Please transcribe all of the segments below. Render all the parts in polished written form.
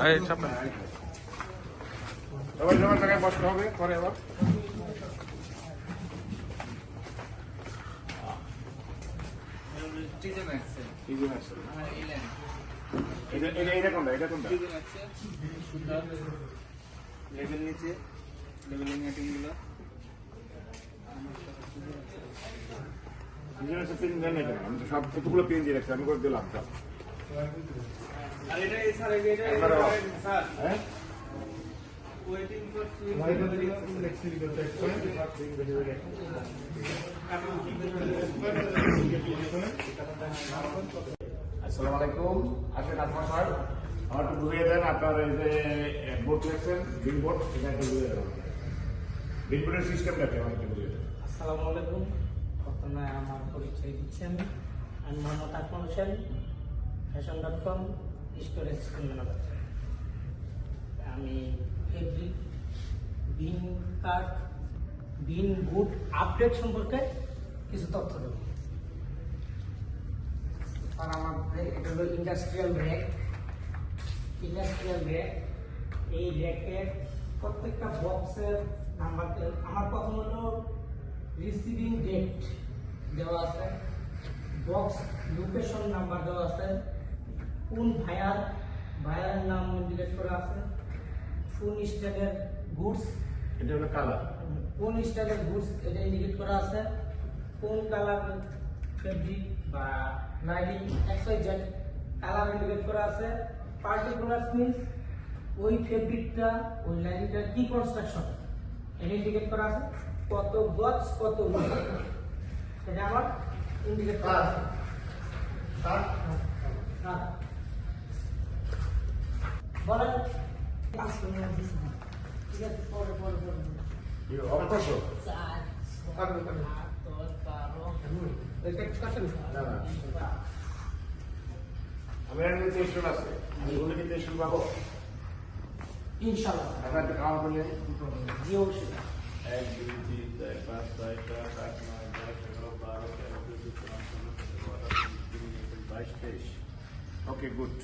এই চাপেন সবাই সবার জায়গায় বসতে হবে পরে আবার এটা কোনটা লেভেল নিচে লেভেলিং আইটেমগুলো আমি তো সব কতগুলো পেন দিয়ে রাখছি আমি করে দিলাম সব আর এটা স্যার স্যার হ্যাঁ ওয়েটিং ফর আসসালামু আলাইকুম আসেন আপনার স্যার আমার একটু বুঝিয়ে দেন আপনার এই যে বোর্ড লেখছেন বিল বোর্ড এটা একটু বুঝিয়ে দেন বিল বোর্ডের সিস্টেমটা কেমন একটু বুঝিয়ে দেন। আসসালামু আলাইকুম। প্রথমে আমার পরিচয় দিচ্ছি আমি Mohammad Akmal Hossain, fashion.com storage manager. আমি ফেব্রিক, বিন কার্ড, বিন বুট আপডেট সম্পর্কে কিছু তথ্য দেব। আর আমাদের এটা হলো ইন্ডাস্ট্রিয়াল র্যাক। এই র্যাকের প্রত্যেকটা বক্সের নাম্বার আমার প্রথম হলো রিসিভিং ডেট দেওয়া আছে, বক্স লোকেশন নাম্বার দেওয়া আছে, কোন ভায়ারের নাম ইন্ডিকেট করা আছে, কোন স্টাইলের গুডস, এটা হলো কালার, কোন স্টাইলের গুডস এটা ইন্ডিকেট করা আছে, কোন কালার ফেব্রিক বা লাইনিং XYZ কালার ইন্ডিকেট করা আছে, পার্টিকুলার মিন্স ওই ফেব্রিকটা ওই লাইনিংটার কি কনস্ট্রাকশন এটা ইন্ডিকেট করা আছে, কত গজ কত উইথ এটা আবার ইন্ডিকেট করা আছে। বলেন ঠিক আছে পরে অবকাশ আমি এর মধ্যে স্টোর আছে আমি বলে কিন্তু স্টোর পাবো ইনশাআল্লাহ আপনার একটা কাম করলে জি অবশ্যই 1 2 3 4 5 6 7 8 9 10 11 12 13 ওকে গুড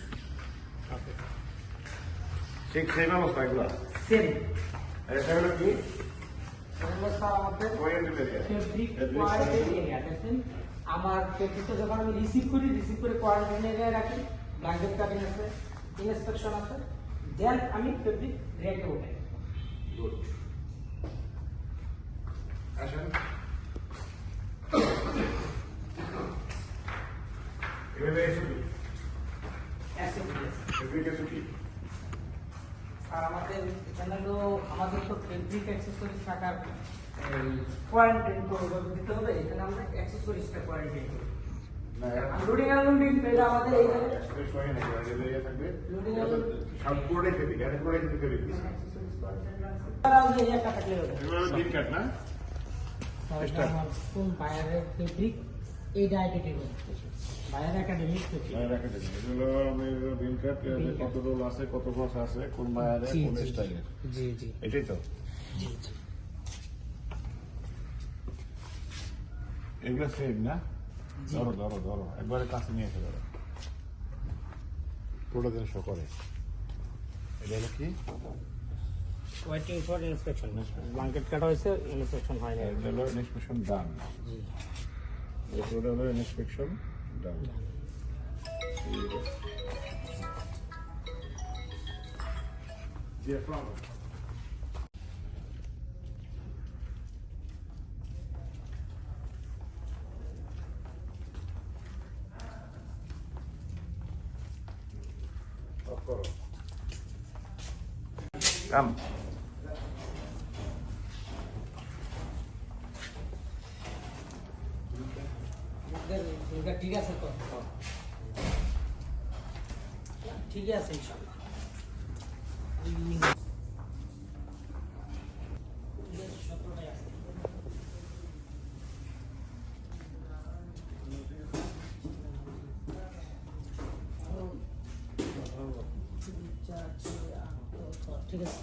ঠিক সেম অবস্থা এগুলো সেম এটা হলো কি আমাদের ফেব্রিক কোয়ারেন্টাইন এরিয়া দেখেন আমার ফেব্রিকটা যখন আমি রিসিভ করে কোয়ারেন্টাইন এরিয়ায় রাখি, ব্ল্যাঙ্কেট কাটিং আছে, ইনস্পেকশন আছে, দেন আমি ফেব্রিক রেখে উঠাই। গুড আসেন এভাবে এসে ফেব্রিক এসে কি আর আমাদের এখানে তো আমাদের তো ফেব্রিক অ্যাক্সেসরিজ থাকার কোয়ারেন্টাইন দিতে হবে, এখানে আমরা অ্যাক্সেসরিজটা কোয়ারেন্টাইন করি। লোডিং আনলোডিং এটা আমাদের এইখানে এক্সপ্রেস হয় না যে এরিয়া থাকবে লোডিং সব পুরোটাই ফেব্রিক আর পুরোটাই কিন্তু ফেব্রিক অ্যাক্সেসরিজ কোয়ারেন্টাইন আছে। একটা থাকলে হবে এগুলো বিন কাট না কোন বায়ারের ফেব্রিক এইটা আইডেন্টিটি করতে বায়ার একাডেমিক ফেব্রিক এগুলো আমি বিন কাট কত রোল আছে কত বক্স আছে কোন বায়ারে কোন স্টাইলের জি জি এটাই তো জি জি এগুলো সেম না ধরো একবারে কাছে নিয়ে এসে ধরো পুরো দিন শো করে এটা হলো কি ওয়েটিং ফর ইন্সপেকশন ব্ল্যাঙ্কেট কাটা হয়েছে, ইন্সপেকশন হয় না। এটা হলো ইন্সপেকশন ডান জি এটা হলো ইন্সপেকশন ডান Yeah, problem. Come. ঠিক আছে তো ঠিক আছে ইনশাআল্লাহ। ঠিক আছে